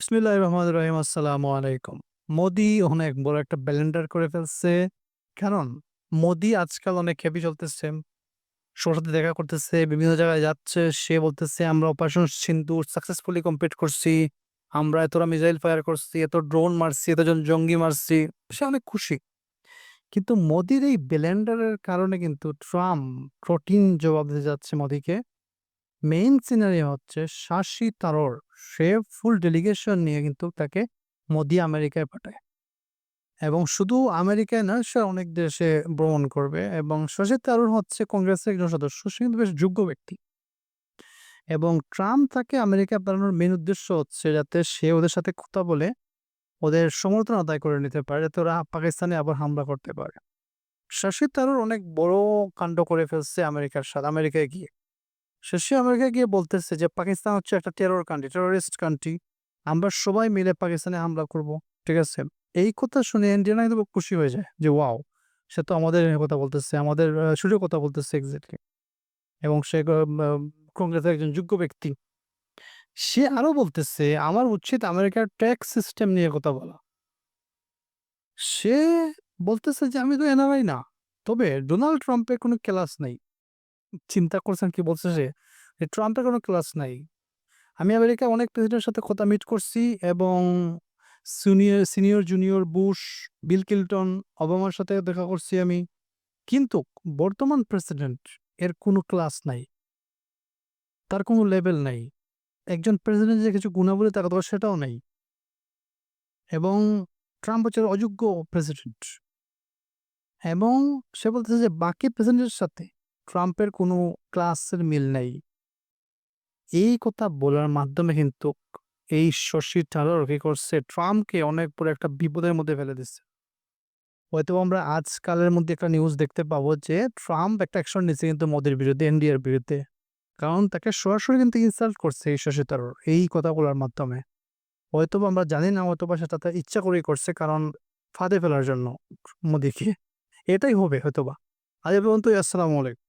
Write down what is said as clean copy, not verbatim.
বিসমিল্লাহির রহমানির রহিম। আসসালামু আলাইকুম। মোদি অনেক বড় একটা ব্লেন্ডার করে ফেলছে। কারণ মোদি আজকাল অনেক হ্যাপি চলতেছে। সবার সাথে দেখা করতেছে, বিভিন্ন জায়গায় যাচ্ছে। সে বলতেছে, "আমরা অপারেশন সিন্দুর সাকসেসফুলি কমপ্লিট করছি। আমরা এতটা মিসাইল ফায়ার করছি, এত ড্রোন মারছি, এতজন জঙ্গি মারছি।" সে অনেক খুশি। কিন্তু মোদির এই ব্লেন্ডারের কারণে কিন্তু ট্রাম্প কঠিন জবাব দিতে যাচ্ছে মোদিকে। মেইন সিনারিও হচ্ছে শাসি তারর। সে ফুল ডেলিগেশন নিয়ে কিন্তু তাকে মোদি আমেরিকায় পাঠায় এবং শুধু আমেরিকায় না, সে অনেক দেশে ভ্রমণ করবে এবং শশী থারুর হচ্ছে কংগ্রেসের একজন সদস্য। সে কিন্তু বেশ যোগ্য ব্যক্তি এবং ট্রাম্প তাকে আমেরিকায় পাঠানোর মেইন উদ্দেশ্য হচ্ছে যাতে সে ওদের সাথে কথা বলে ওদের সমর্থন আদায় করে নিতে পারে, যাতে ওরা পাকিস্তানে আবার হামলা করতে পারে। শশী থারুর অনেক বড় কাণ্ড করে ফেলছে আমেরিকায় গিয়ে। শেষে আমেরিকা গিয়ে বলতেছে যে পাকিস্তান হচ্ছে একটা টেররিস্ট কান্ট্রি। আমরা সবাই মিলে পাকিস্তানে হামলা করব। ঠিক আছে? এই কথা শুনে ইন্ডিয়ানা কিন্তু খুব খুশি হয়ে যায় যে ওয়াও! সে তো আমাদের হয়ে কথা বলতেছে, আমাদের সুরে কথা বলতেছে এক্সাক্টলি। এবং সে কংগ্রেসের একজন যোগ্য ব্যক্তি। সে আরো বলতেছে আমার উচিত আমেরিকার ট্যাক্স সিস্টেম নিয়ে কথা বলা। সে বলতেছে যে আমি তো এনআরআই না। তবে ডোনাল্ড ট্রাম্পের কোনো ক্লাস নাই। চিন্তা করছেন কি বলছে সে? যে ট্রাম্পের কোনো ক্লাস নাই। আমি আমেরিকার অনেক প্রেসিডেন্টের সাথে মিট করছি এবং senior, junior Bush, Bill Clinton, ওবামার সাথে দেখা করছি আমি। কিন্তু বর্তমান প্রেসিডেন্ট এর কোনো ক্লাস নাই। তার কোনো লেভেল নাই। একজন প্রেসিডেন্ট যে কিছু গুণাবলী থাকা দরকার সেটাও নাই। এবং ট্রাম্প হচ্ছে অযোগ্য প্রেসিডেন্ট। এবং সে বলতেছে যে বাকি প্রেসিডেন্টের সাথে ট্রাম্পের কোনো ক্লাসের মিল নাই। এই কথা বলার মাধ্যমে কিন্তু এই শশী থারুর কি করছে, ট্রাম্পকে অনেক বড় একটা বিপদের মধ্যে ফেলে দিচ্ছে। হয়তো আমরা আজকালের মধ্যে একটা নিউজ দেখতে পাবো যে ট্রাম্প একটা অ্যাকশন নিচ্ছে কিন্তু মোদির বিরুদ্ধে, এনডিএর বিরুদ্ধে। কারণ তাকে সরাসরি কিন্তু ইনসাল্ট করছে এই শশী থারুর এই কথাগুলোর মাধ্যমে। হয়তোবা আমরা জানি না, হয়তোবা সেটা তার ইচ্ছা করেই করছে, কারণ ফাঁদে ফেলার জন্য মোদিকে। এটাই হবে হয়তোবা। আজ এ পর্যন্তই। আসসালামু আলাইকুম।